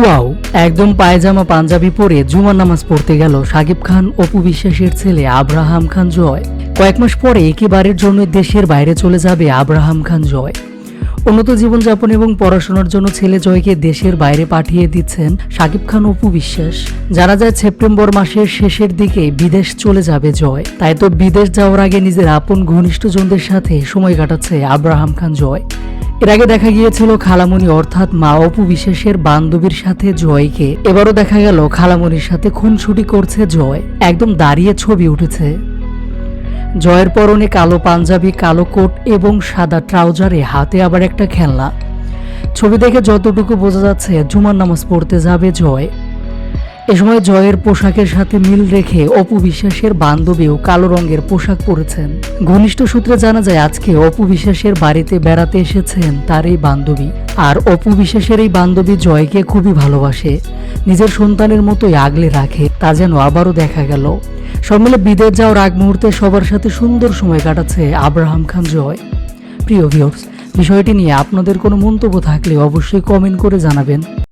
Wow, একদম পায়জামা পাঞ্জাবি পরে জুমার নামাজ পড়তে গেল শাকিব খান অপু বিশ্বাসের ছেলে আব্রাহাম খান জয়। কয়েক মাস পরে একেবারের জন্য দেশের বাইরে চলে যাবে আব্রাহাম খান জয়। উন্নত জীবনযাপন এবং পড়াশোনার জন্য ছেলে জয়কে দেশের বাইরে পাঠিয়ে দিচ্ছেন শাকিব খান অপু বিশ্বাস। জানা যায় সেপ্টেম্বর মাসের শেষের দিকে বিদেশ চলে যাবে জয়। তাই তো বিদেশ যাওয়ার আগে নিজের আপন ঘনিষ্ঠজনদের সাথে সময় কাটাচ্ছে আব্রাহাম খান জয়। এর আগে দেখা গিয়েছিল খালামণি অর্থাৎ মা অপু বিশ্বাসের বান্ধবীর সাথে জয়কে। এবারও দেখা গেল খালামণির সাথে খুনসুটি করছে জয়। একদম দাঁড়িয়ে ছবি উঠেছে। জয়ের পরনে কালো পাঞ্জাবি, কালো কোট এবং সাদা ট্রাউজারে হাতে আবার একটা খেলনা। ছবি দেখে যতটুকু বোঝা যাচ্ছে জুমার নামাজ পড়তে যাবে জয়। এ সময় জয়ের পোশাকের সাথে মিল রেখে অপু বিশ্বাসের বান্ধবীও কালো রঙের পোশাক পরেছেন। ঘনিষ্ঠ সূত্রে জানা যায় আজকে অপু বিশ্বাসের বাড়িতে বেড়াতে এসেছেন তার এই বান্ধবী। আর অপু বিশ্বাসের এই বান্ধবী জয়কে খুবই ভালোবাসে, নিজের সন্তানের মতোই আগলে রাখে। তা যেন আবারও দেখা গেল। সব মিলে বিদেশ যাওয়ার আগ মুহূর্তে সবার সাথে সুন্দর সময় কাটাচ্ছে আব্রাহাম খান জয়। প্রিয় ভিউয়ার্স, বিষয়টি নিয়ে আপনাদের কোনো মন্তব্য থাকলে অবশ্যই কমেন্ট করে জানাবেন।